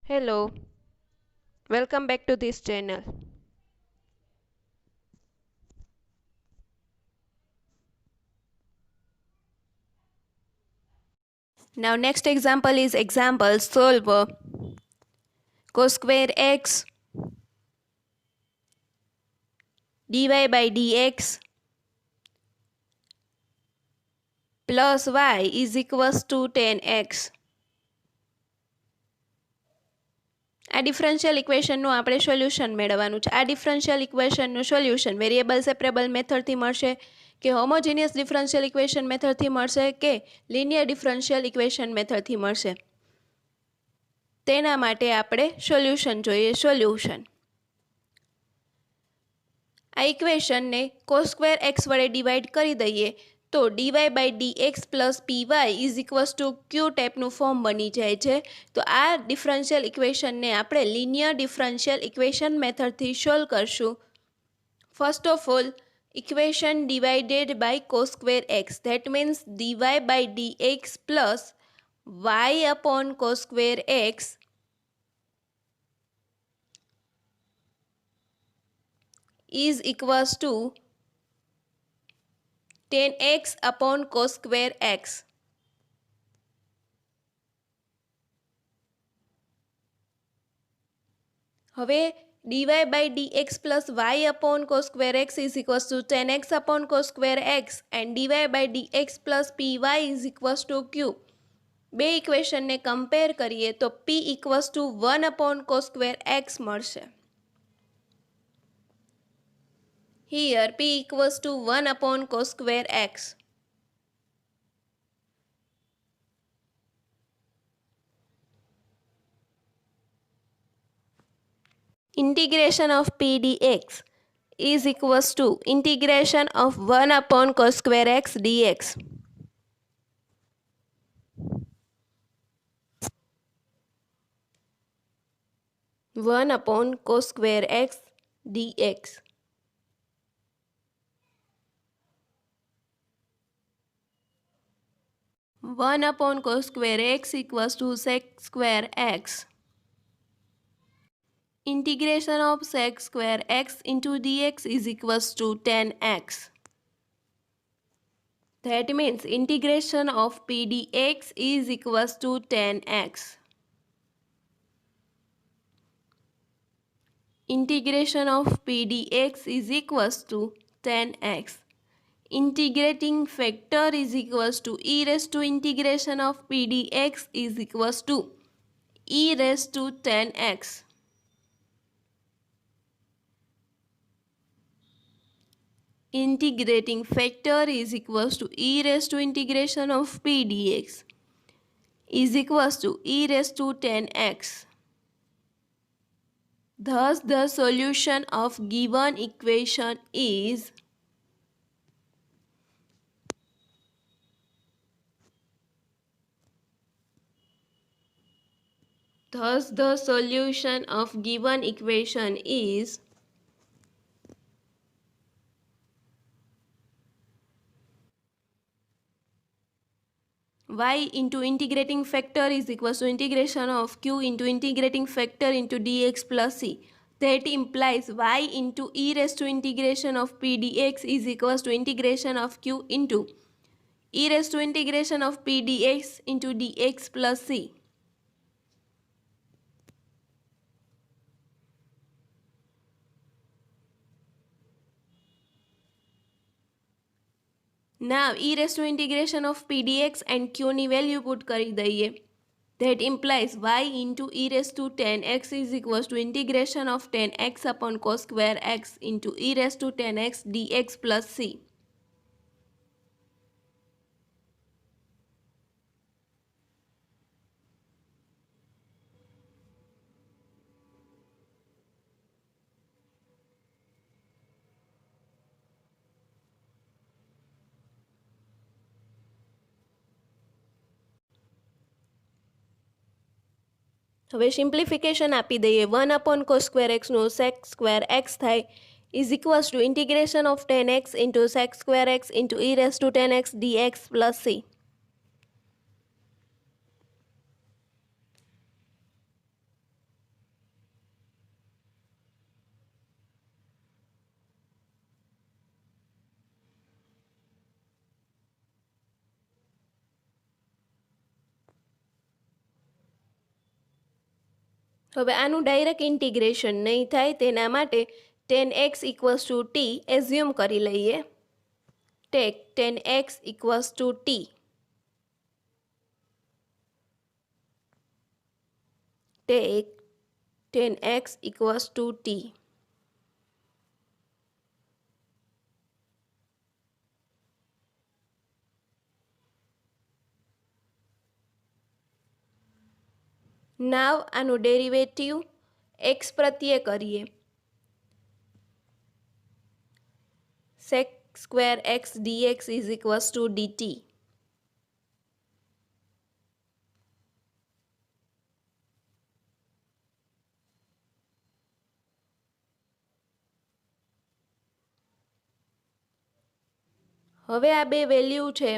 Hello, welcome back to this channel. Now next example is example solve cos square x dy by dx plus y is equals to 10x. આ differential ઇક્વેશનનું આપણે solution મેળવવાનું છે. આ differential ઇક્વેશનનું solution variable separable મેથડથી મળશે કે homogeneous differential equation મેથડથી મળશે કે linear differential equation મેથડથી મળશે. તેના માટે આપણે સોલ્યુશન જોઈએ. સોલ્યુશન આ ઇક્વેશનને cos સ્ક્વેર એક્સ વડે ડિવાઈડ કરી દઈએ તો dy by dx plus py is equals to ક્યુ ટાઈપનું ફોર્મ બની જાય છે. તો આ ડિફરન્શિયલ ઇક્વેશનને આપણે લિનિયર ડિફરન્શિયલ ઇક્વેશન મેથડથી સોલ્વ કરશું. First of all equation divided by cos square X that means dy by dx plus y upon cos square X is equals to 10x upon cos square x. હવે dy by dx plus y upon cos square x is equals to 10x upon cos square x and dy by dx plus py is equals to q. બે ઇક્વેશનને compare કરીએ તો p equals to 1 upon cos square x મળશે. Here p equals to 1 upon cos square x. Integration of p dx is equals to integration of 1 upon cos square x dx. One upon cos square x dx. One upon cos square x equals to sec square x. Integration of sec square x into dx is equals to 10x. That means integration of p dx is equals to 10x. Integration of p dx is equals to 10x. Integrating factor is equals to e raised to integration of p dx is equals to e raised to 10x. Integrating factor is equals to e raised to integration of p dx is equals to e raised to 10x. Thus the solution of given equation is y into integrating factor is equals to integration of q into integrating factor into dx plus c. That implies y into e raised to integration of p dx is equals to integration of q into e raised to integration of p dx into dx plus c. Now e raised to integration of p dx and q ની value put કરી દઈએ. That implies y into e raised to 10x is equals to integration of 10x upon cos square x into e raised to 10x dx plus c. હવે simplification આપી દઈએ. 1 upon cos square xનું sec square x થાય is equals to integration of 10x into sec square x into e raised to 10x dx plus c. હવે આનું direct integration નહીં થાય, તેના માટે 10x equals to T assume કરી લઈએ. Take 10x equals to T. ટેક 10x equals to t. Now આનું ડેરિવેટિવ x પ્રત્યે કરીએ. sec square x dx is equals to dt. હવે આ બે વેલ્યુ છે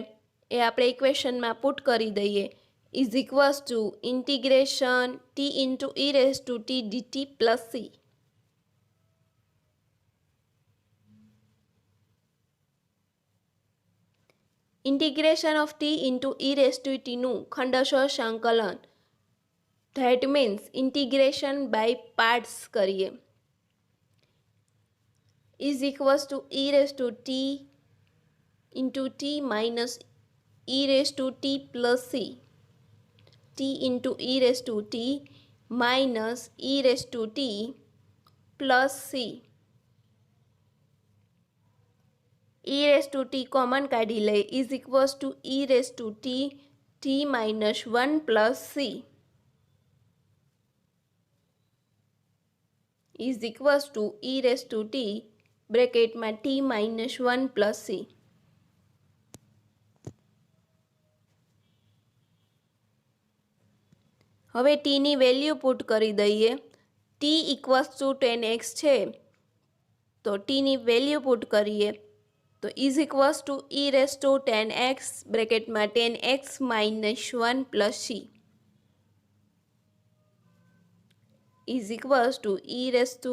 એ આપણે ઇક્વેશનમાં પુટ કરી દઈએ. Is equals to integration t into e raise to t dt plus c. Integration of t into e raise to ટીનું ખંડશઃ સંકલન, that means integration by parts કરીએ. Is equals to e raise to t into t minus e raised to t plus c. t into e raised to t minus e raised to t plus c. e raised to t common કાઢી લઈએ. is equals to e raised to t t minus 1 plus c is equals to e raised to t બ્રેકેટમાં t minus 1 plus c. હવે ટીની value put કરી દઈએ. T equals to 10x છે તો ટીની value put કરીએ તો is equals to e raise two 10x બ્રેકેટમાં 10x minus 1 plus she is equals to e raise two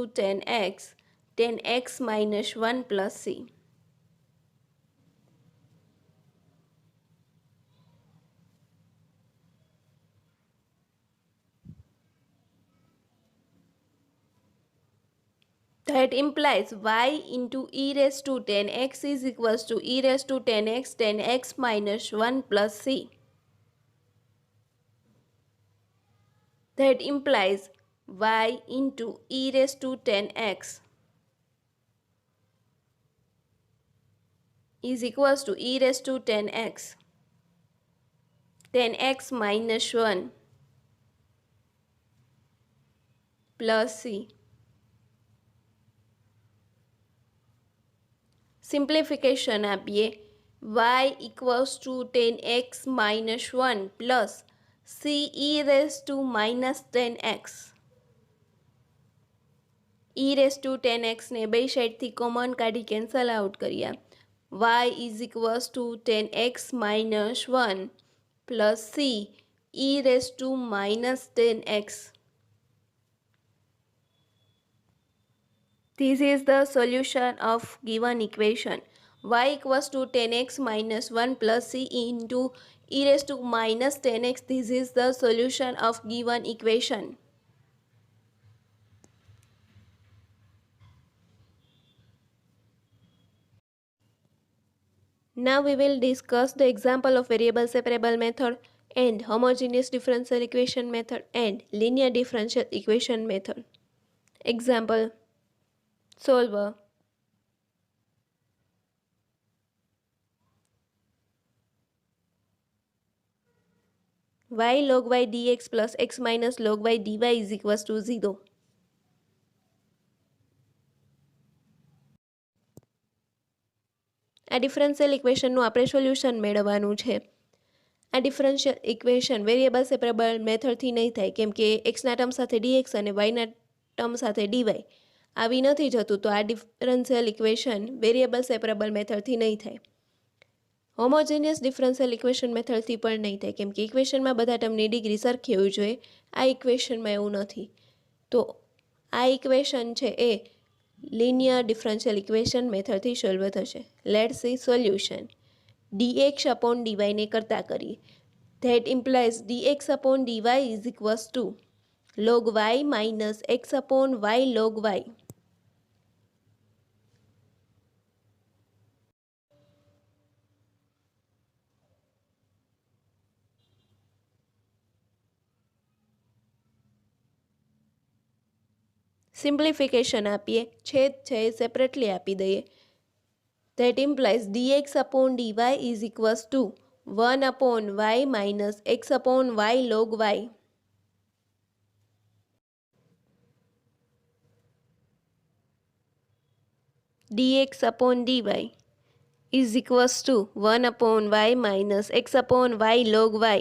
10x minus 1 plus C. That implies y into e raised to 10x is equals to e raised to 10x minus 1 plus c. That implies y into e raised to 10x is equals to e raised to 10x minus 1 plus c. Simplification આપીએ. y equals to 10x minus 1 plus c e raise to minus 10x. e raise to 10x ને બે સાઈડથી common કાઢી cancel out કર્યા. y is equals two 10x minus 1 plus c e raise to minus 10x. This is the solution of given equation. Y equals to 10x minus 1 plus c into e raised to minus 10x. This is the solution of given equation. Now we will discuss the example of variable separable method and homogeneous differential equation method and linear differential equation method. Example. Solver. Y log y dx plus x minus log y dy is equals to 0. આ differential ઇક્વેશનનું આપણે solution મેળવવાનું છે. આ differential equation variable separable મેથડથી નહીં થાય, કેમ કે એક્સના term સાથે ડીએક્સ અને વાયના ટર્મ સાથે ડીવાય આવી નથી જતું, તો આ ડિફરન્શિયલ ઇક્વેશન વેરિયેબલ સેપરેબલ મેથડથી નહીં થાય. હોમોજેનિયસ ડિફરન્શિયલ ઇક્વેશન મેથડથી પણ નહીં થાય, કેમ કે ઇક્વેશનમાં બધા ટર્મની ડિગ્રી સરખી હોવી જોઈએ. આ ઇક્વેશનમાં એવું નથી. તો આ ઇક્વેશન છે એ લિનિયર ડિફરન્શિયલ ઇક્વેશન મેથડથી સોલ્વ થશે. Let's see solution. dx upon dy ને કરતા કરીએ. That implies dx upon dy is equals two log y minus x upon y log y. Simplification આપીએ, છેદ છે એ સેપરેટલી આપી દઈએ. That implies dx upon dy is equals to 1 upon y minus x upon y log y. Dx upon dy is equals to 1 upon y minus x upon y log y.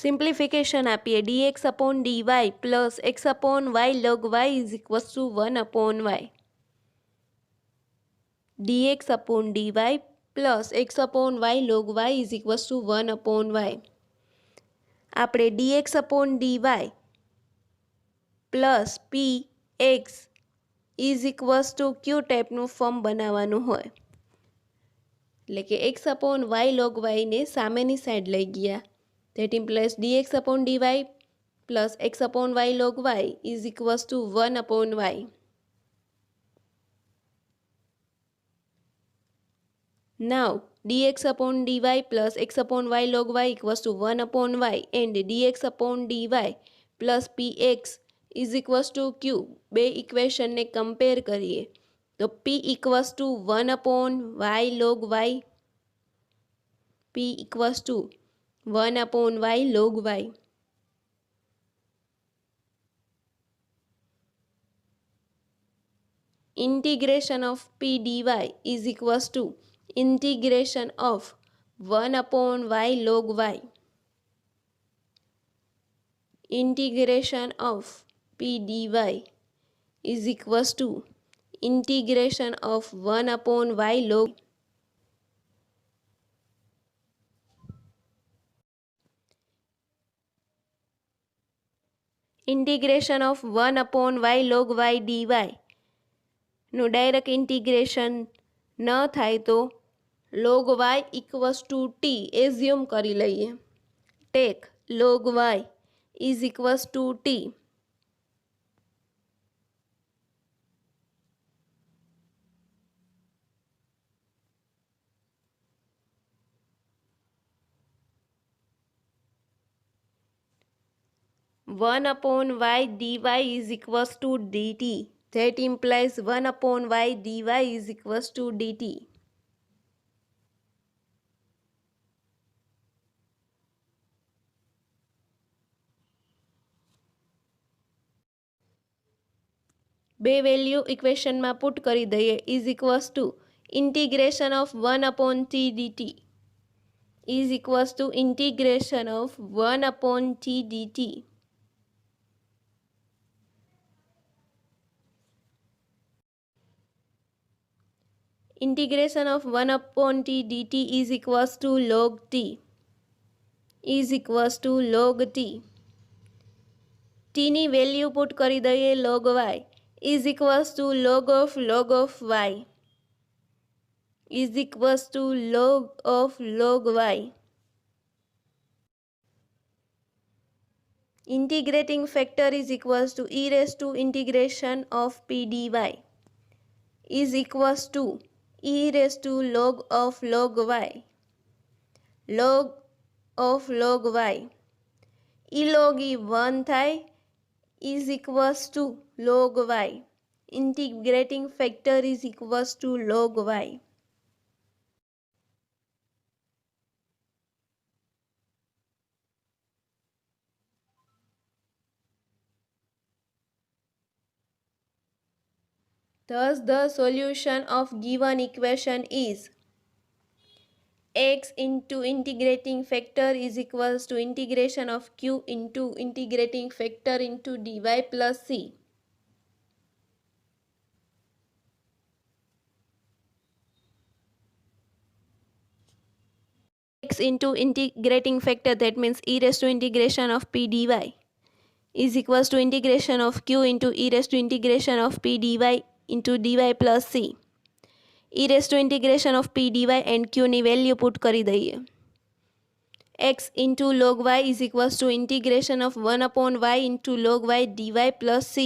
Simplification આપીએ, dx upon dy plus x upon y log y is equals to 1 upon y. dx upon dy plus x upon y log y is equals to 1 upon y. આપણે dx upon dy plus p x is equals to ક્યુ ટાઈપનું form બનાવવાનું હોય. એટલે કે x upon y log વાયને સામેની side લઈ ગયા. That implies dx upon dy plus x upon y log y is equals to 1 upon y. Now dx upon dy plus x upon y log y equals to 1 upon y and dx upon dy plus px is equals to q. બે ઇક્વેશનને compare કરીએ તો p equals to 1 upon y log y, p equals to 1 upon y log y. Integration of p dy is equals to integration of 1 upon y log y. Integration of p dy is equals to integration of 1 upon y log. Integration of 1 upon y log y dy નું direct integration ન થાય તો log y equals to t assume કરી લઈએ. Take log y is equals to t. One upon y dy is equals to dt. That implies 1 upon y dy is equals to dt. બે value ઇક્વેશનમાં put કરી દઈએ. Is equals to integration of 1 upon t dt is equals to integration of 1 upon t dt. Integration of 1 upon t dt is equals to log t. Is equals to log t. t ની value put કરી દઈએ log y is equals to log of y is equals to log y. Integrating factor is equals to e raised to integration of p dy is equals to e raised to log y. Log of log y. e log e 1 થાય is equals to log y. Integrating factor is equals to log y. Thus the solution of given equation is x into integrating factor is equals to integration of q into integrating factor into dy plus c. x into integrating factor, that means e raised to integration of p dy is equals to integration of q into e raised to integration of p dy into dy plus c. e raised to integration of p dy and q ની value put કરી દઈએ. x into log y is equals to integration of 1 upon y into log y dy plus c.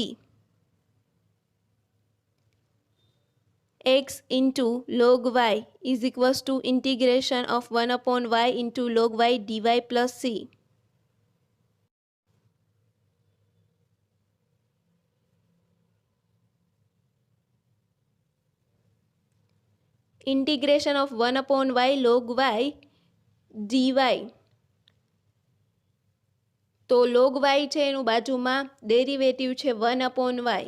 x into log y is equals to integration of 1 upon y into log y dy plus c. Integration of 1 upon y log y dy. તો log y છે એનું બાજુમાં derivative છે 1 upon y.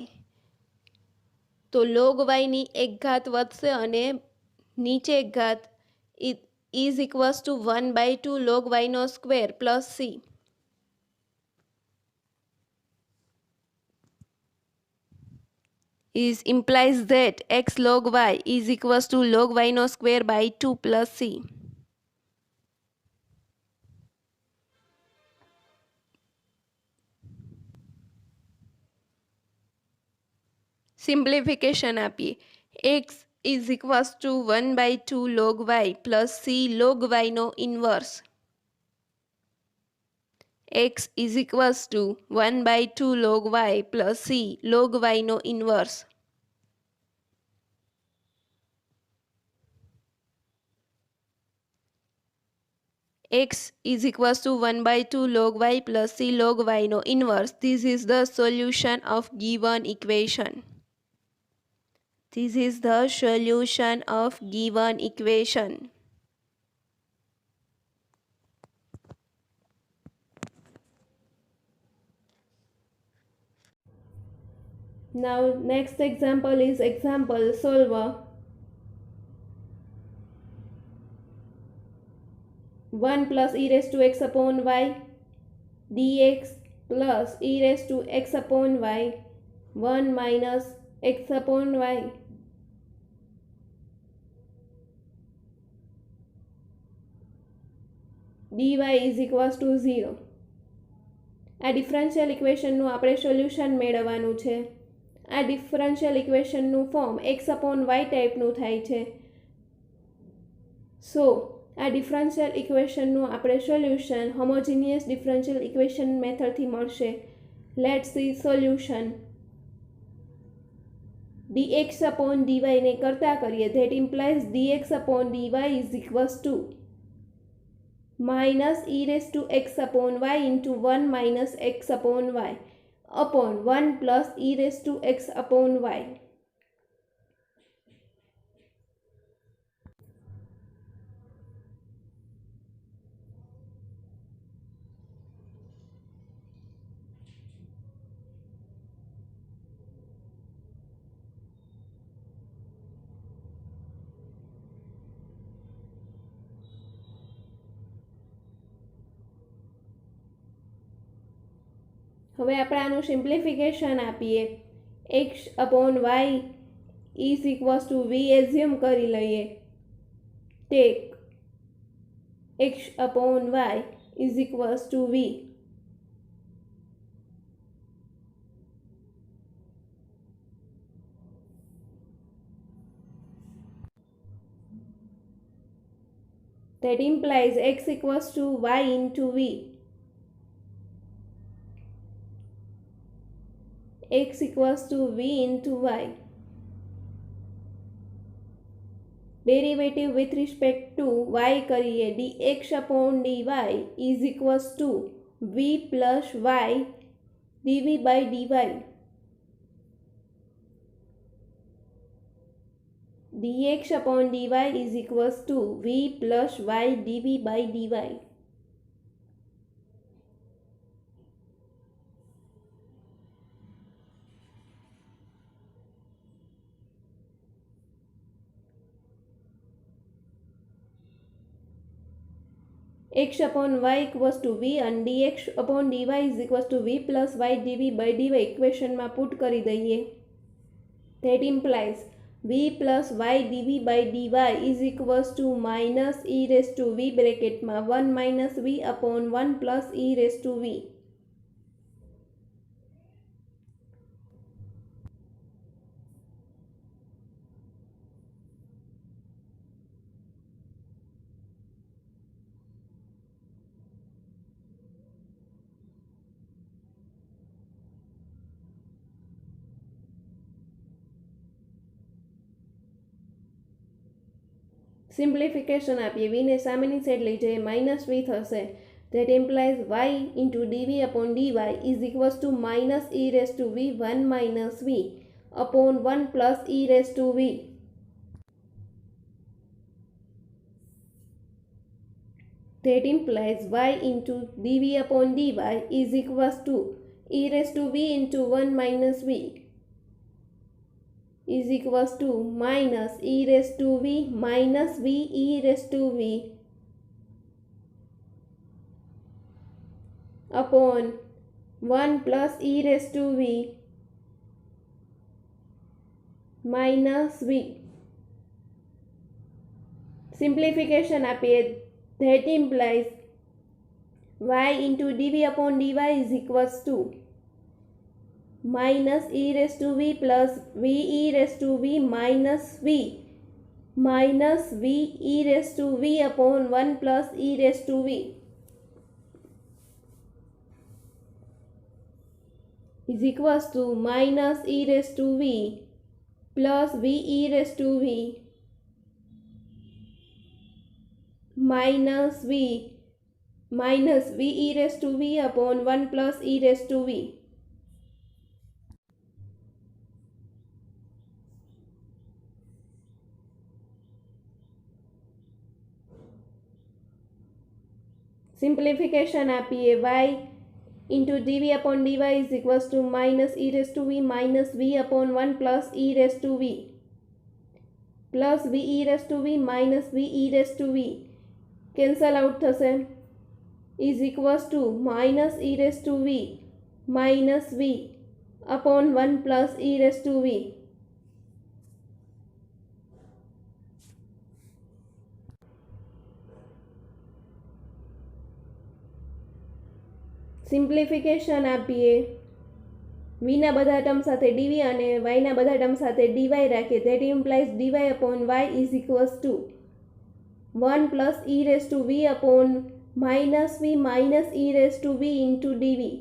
તો log y ની એક ઘાત વધશે અને નીચે એક ઘાત is equals to 1/2 log y નો square plus c. is implies that x log y is equals to log y no square by 2 plus c. Simplification આપીએ. x is equals to 1/2 log y plus c log y no inverse. x is equals to 1/2 log y plus c log y no inverse. x is equals to 1/2 log y plus c log y no inverse. This is the solution of given equation. This is the solution of given equation. Now next example is example solver. 1 plus e raised to x upon y dx plus e raised to x upon y 1 minus x upon y. dy is equals to 0. આ differential ઇક્વેશનનું આપણે solution મેળવવાનું છે. આ differential ઇક્વેશનનું form x upon y ટાઈપનું થાય છે. સો આ ડિફરન્શિયલ ઇક્વેશનનું આપણે સોલ્યુશન હોમોજીનિયસ ડિફરન્શિયલ ઇક્વેશન મેથડથી મળશે. Let's see solution. dx upon dy ને કરતા કરીએ, that implies dx upon dy is equals to minus e raised to x upon y into 1 minus x upon y upon 1 plus e raised to x upon y. હવે આપણે આનું simplification આપીએ. x upon y is equals to v assume કરી લઈએ. Take x upon y is equals to v. That implies x equals to y into v. x equals to v into y. Derivative with respect to y करिए. dx upon dy is equals to v plus y dv by dy. dx upon dy is equals to v plus y dv by dy. x upon y equals to v and dx upon dy is equals to v plus y dv by dy ઇક્વેશનમાં put કરી દઈએ. That implies v plus y dv by dy is equals to minus e raise to v બ્રેકેટમાં 1 minus v upon 1 plus e raise to v. Simplification આપીએ, વીને સામેની side લઈ જઈએ minus v થશે. That implies y into dv upon dy is equals to minus e raise to v 1 minus v upon 1 plus e raise to V. That implies y into dv upon dy is equals to e raised to v into 1 minus v is equals to minus e raised to v minus v e raised to v upon 1 plus e raised to v minus v. Simplification આપીએ, that implies y into dv upon dy is equals to minus e raised to v plus v e raised to v minus v e raised to v upon 1 plus e raised to v is equals to minus e raised to v plus v e raised to v minus v e raised to v upon 1 plus e raised to v. Simplification આપીએ, y into dv upon dy is equals to minus e raised to v minus v upon 1 plus e raised to v plus v e raised to v minus v e raised to v cancel out થશે is equals to minus e raised to v minus v upon 1 plus e raised to v. Simplification આપીએ, વીના બધા term સાથે ડીવી અને વાયના બધા term સાથે dy રાખીએ. That implies dy upon y is equals to 1 plus e raise to v upon minus e raise to v into dv.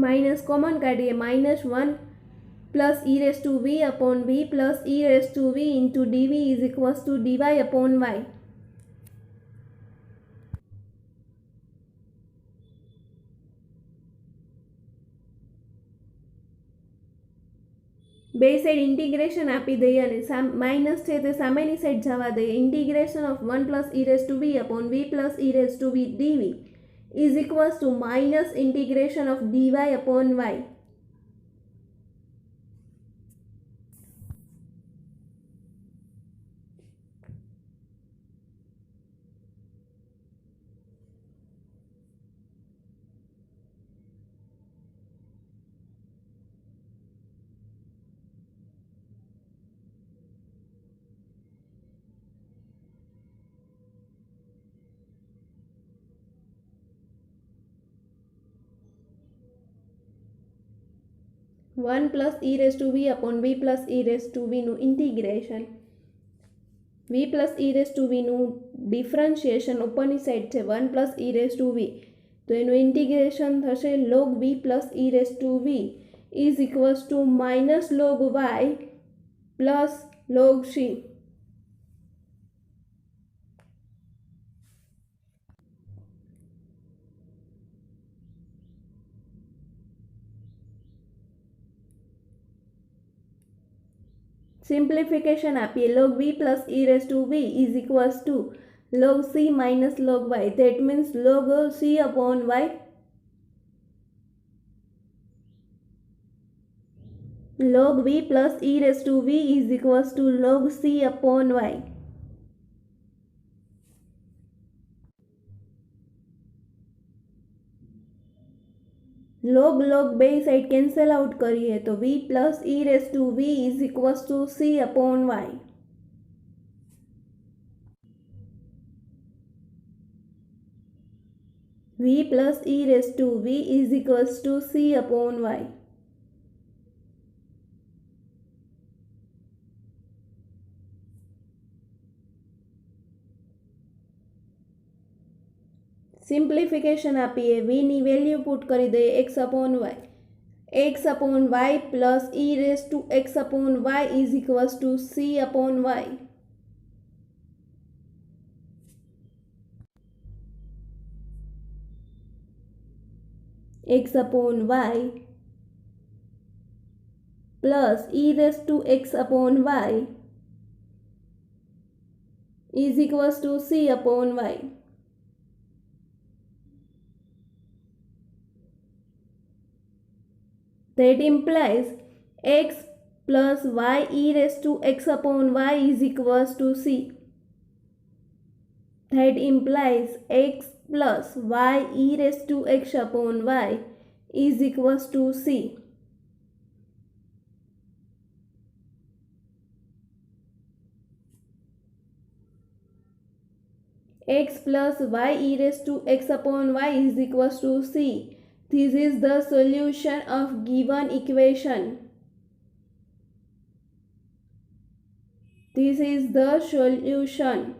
Minus common કાઢીએ, minus 1 plus e raised to v upon v plus e raised to v into dv is equals to dy upon y. બે side integration આપી દઈએ અને minus છે તે સામેની side જવા દઈએ. Integration of 1 plus e raise to v upon v plus e raise to v dv is equals to minus integration of dy upon y. One plus e raise to v upon v plus e raise to v નું integration, v plus e raise to વીનું differentiation ઉપરની side છે 1 plus e raise to v, તો એનું integration થશે log v plus e raise to V is equals to minus log y plus log c. Simplification આપીએ, log v plus e raised to v is equals to log c minus log y. That means log c upon y. Log v plus e raised to v is equals to log c upon y. Log log બે side cancel out કરીએ તો v plus e raise to v is equals two c upon y. v plus e raised to v is equals to c upon y. Simplification આપીએ v ની value put કરી દઈએ x upon y. x upon y plus e raised to x upon y is equals to c upon y. x upon y plus e raised to x upon y is equals to c upon y. That implies x plus y e raised to x upon y is equals to c. That implies x plus y e raised to x upon y is equals to c. X plus y e raised to x upon y is equals to c. This is the solution of given equation. This is the solution.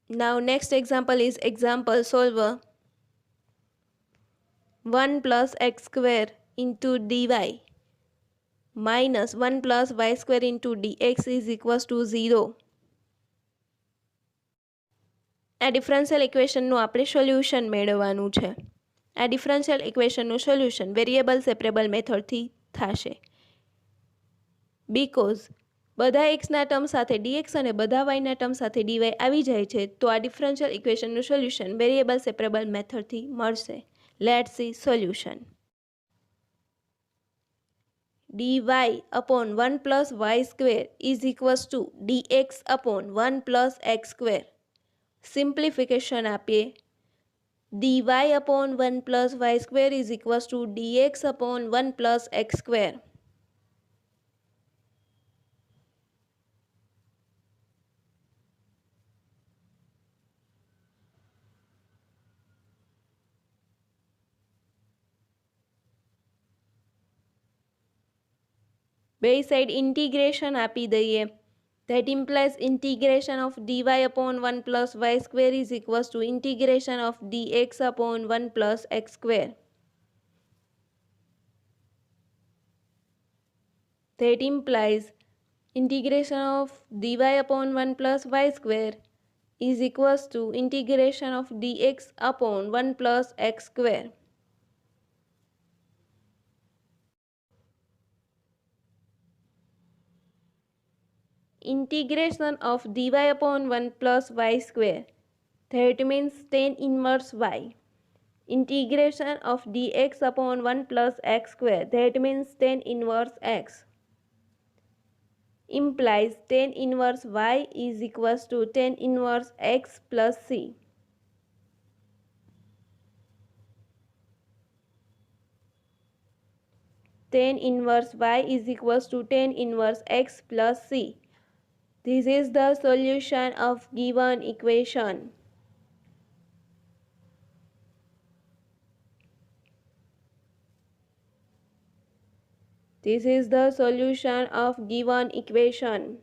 Now next example is example solver. 1 plus x square into dy minus 1 plus y square into dx is equals to 0. આ differential ઇક્વેશનનું આપણે solution મેળવવાનું છે. આ differential ઇક્વેશનનું solution variable separable મેથડથી થશે. Because બધા એક્સના term સાથે dx અને બધા વાયના ટર્મ સાથે ડીવાય આવી જાય છે તો આ ડિફરન્શિયલ ઇક્વેશનનું સોલ્યુશન વેરિયેબલ સેપરેબલ મેથડથી મળશે. Let's see solution. dy upon 1 plus y square is equals to dx upon 1 plus x square. Simplification આપીએ dy upon 1 plus y square is equals to dx upon 1 plus x square. બે side integration આપી દઈએ. That implies integration of dy upon 1 plus y square is equals to integration of dx upon 1 plus x square. That implies integration of dy upon 1 plus y square is equals to integration of dx upon 1 plus x square. Integration of dy upon 1 plus y square, that means tan inverse y. Integration of dx upon 1 plus x square, that means tan inverse x. Implies tan inverse y is equals to tan inverse x plus c. Tan inverse y is equals to tan inverse x plus c. This is the solution of given equation. This is the solution of given equation.